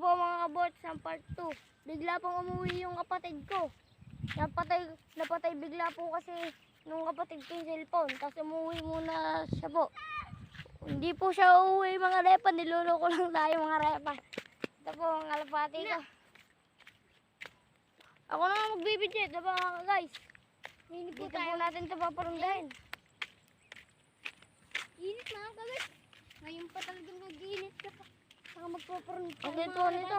po mga kabots ang part 2. Bigla pong umuwi yung kapatid ko. Napatay bigla po kasi nung kapatid ko yung cellphone. Tapos umuwi muna siya po. Hindi po siya uuwi mga repa. Niloloko lang tayo mga repa. Ito po ang kalapati ko. Ako na magbibidyo. Diba guys? Dito po natin ito paparundahin. Init mga kagat. Ngayon pa talagang nag-iinit ka pa. Saka magpaparunod ka. Okay po nito.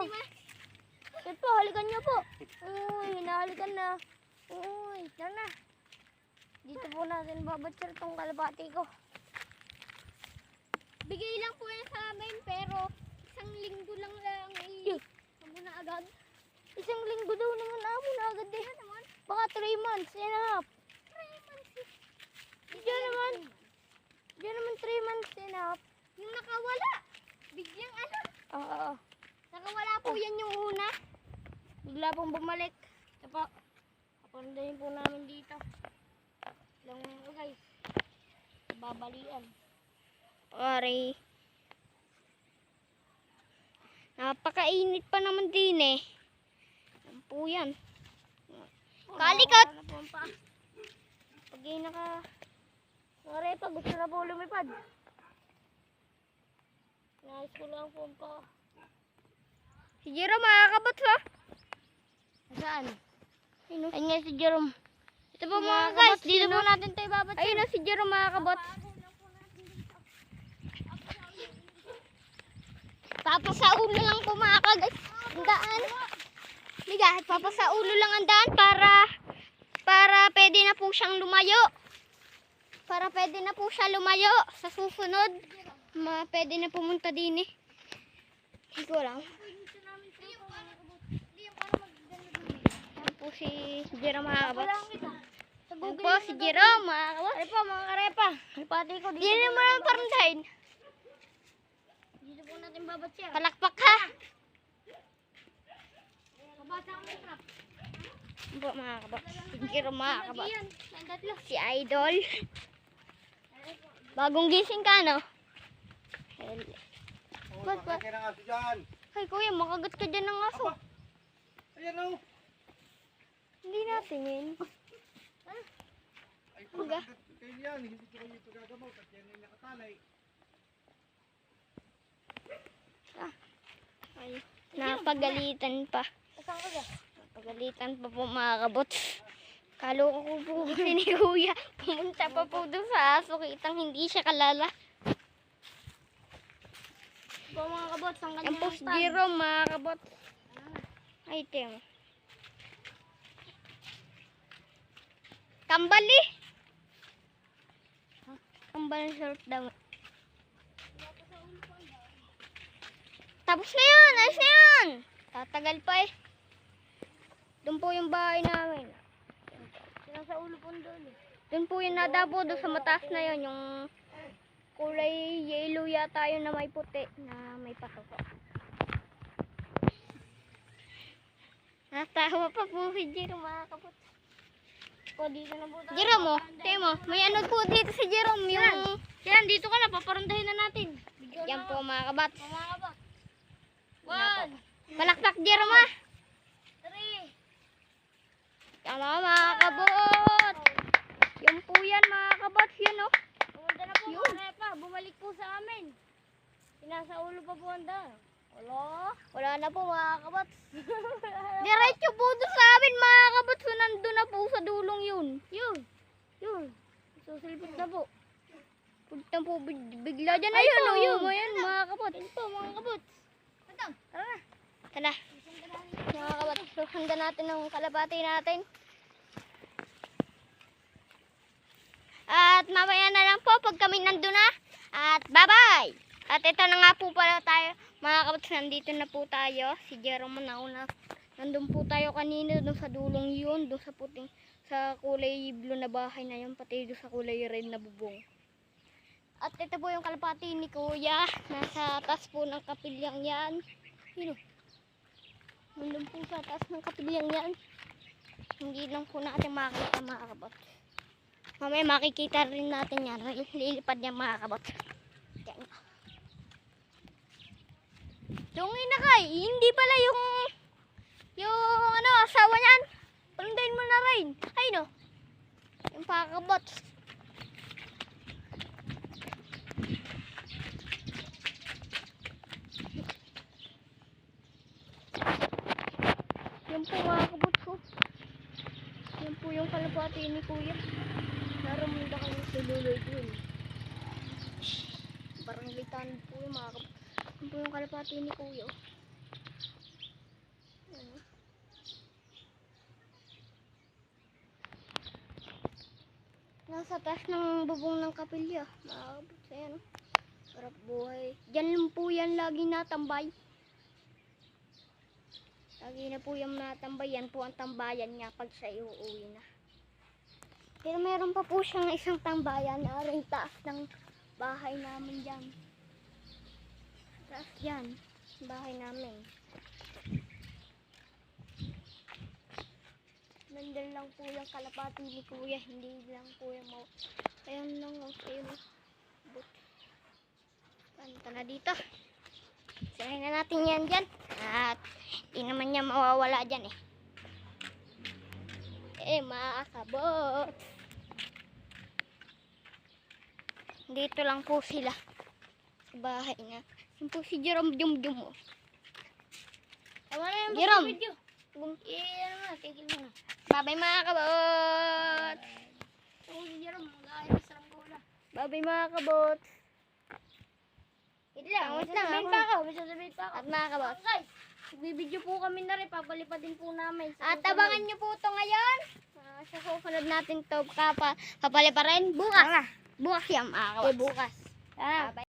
Okay po, halikan niyo po. Uy, hinahalikan na. Uy, tara na. Dito po natin babatsir itong kalapati ko. Bigay lang po yan sa amin pero isang linggo lang amo na agad. Isang linggo daw naman amo na agad eh. Baka 3 months and a half. 3 months. Diyan naman 3 months and a half. Yung nakawala. Biglang ano. Oo. Nakawala po yan yung una. Bigla pong bumalik. Ito po. Paparandahin po namin dito. Lang guys. Babalian. Pare. Napakainit pa naman din eh. Yan po yan. Kalikot! Pag yun naka gusto na po lumipad. Nais ko lang po pa. Si Jerome makakabot ha? Saan? Ayun nga si Jerome. Ito po mga guys, dito po natin tayo babat. Ayun na si Jerome makakabot. Papasaulo lang po mga kagat. Ang daan. Bigat, papasaulo lang ang daan para pwede na po siyang lumayo. Para pwede na po siya lumayo sa susunod. Pwede na pumunta din eh. Hindi ko lang. Yan po si Jerome makakabot. Yan po si Jerome makakabot. Ay po mga karepa. Pati ko dito. Hindi mo naman parandahin. Dito po natin babat siya. Palakpak ha. Kabasa ang may trap. Yan po makakabot. Si Jerome makakabot. Si Idol. Bagong gising ka no? Ba't ba? Kaya ng aso dyan. Ay kuya, makagat ka dyan ng aso. Ayan o. Hindi natin yun. Ay, pagkagat kayo yan. Hindi ko kayo ito gagamot. At yan ay nakatalay. Ay, napagalitan pa. Saan ka ba? Napagalitan pa po mga kabots. Kaloko ko po kasi ni kuya. Pumunta pa po doon sa aso. Kitang hindi siya kalala. Po mga kabot, ang Yan kanyang po si Jerome mga kabots. Ay, ting. Kambal eh. Kambal short daw. Tapos na yan. Ayos na yan. Tatagal pa eh. Doon po yung bahay namin. Nasa ulo po doon eh. Doon po yung nadabo. Doon sa mataas na yun. Yung kulay yellow yata yun na may puti. Na may patuko. Natawa pa po si Jerome mga kapot. Po dito na po tayo. Jerome mo. Tayo mo. May ano po dito si Jerome. Yung... Yan, dito ka na. Paparandahin na natin. Yan po mga kabats. Mga kabot. Yan 1, Palakpak Jerome ah. 3. Tama mga kabot. Yan po yan mga kabats. Yun oh. Pumunta na po Yun. mga repa. Bumalik po sa amin. Pinasa ulo pa po ang daan. Wala na po mga kabats. Diretso po doon sa amin mga kabats. Nandun na po sa dulong yun. Yun. Susilpot na po. Punta po bigla dyan. Ayun, Ayun oh. yun. Ayun mga kabats. Yan po mga kabot. Tara na. Tara. Mga kabats. Handa natin ang kalapati natin. At mamaya na lang po pag kami nandun na. At bye-bye. At ito na nga po pala tayo. Mga kabats, nandito na po tayo. Si Jerome nauna. Nandun po tayo kanina doon sa dulong yun. Doon sa puting, sa kulay blue na bahay na yun. Pati doon sa kulay red na bubong. At ito po yung kalapati ni Kuya. Nasa taas po ng kapilyang yan. Yun o. Nandun po sa taas ng kapilyang yan. Hindi lang po natin makikita mga kabats. Mamaya makikita rin natin yan. Lilipad niya mga kabats. Yan. Dungin na kay. Hindi pala yung ano, asawa niyan. Palandayin mo na rin. Ay no. Yung pakakabot. Yan po mga kabot ko. Yan po yung kalapati ni Kuya. Naramunda kami sa luloy dun. Barangay Tanod po yung mga kabot. Yan po yung kalapati ni Kuya. Ano? Nasa taas ng bubong ng kapilya. Mga kabot. Ayan. Sarap buhay. Diyan lang po yan lagi natambay. Lagi na po yung natambay. Yan po ang tambayan niya pag siya uuwi na. Pero meron pa po siyang isang tambayan na rin taas ng bahay namin dyan. Taas dyan. Bahay namin. Nandun lang po yung kalapati ni Kuya. Hindi lang po yung Ayan lang. Ayun. Punta na dito. Sirahin na natin yan dyan. At hindi naman niya mawawala dyan mga kabot. Dito lang po sila. Sa bahay na. Yan po si Jerome Jum. Tama na yung Jerome. video. Ano na, tigil mo na. Bye-bye mga kabot. Ako si Jerome, mag-aayos sa bola. Bye-bye mga kabot. Wait lang, Wait lang, may sasabihin pa ako. At mga kabot. Guys, nagbibideo po kami na rin, papalipad din po namin. At abangan nyo po ito ngayon. Sa susunod natin ito papali pa rin. Bukas. Bukas yan mga kabot. bukas. Bye-bye.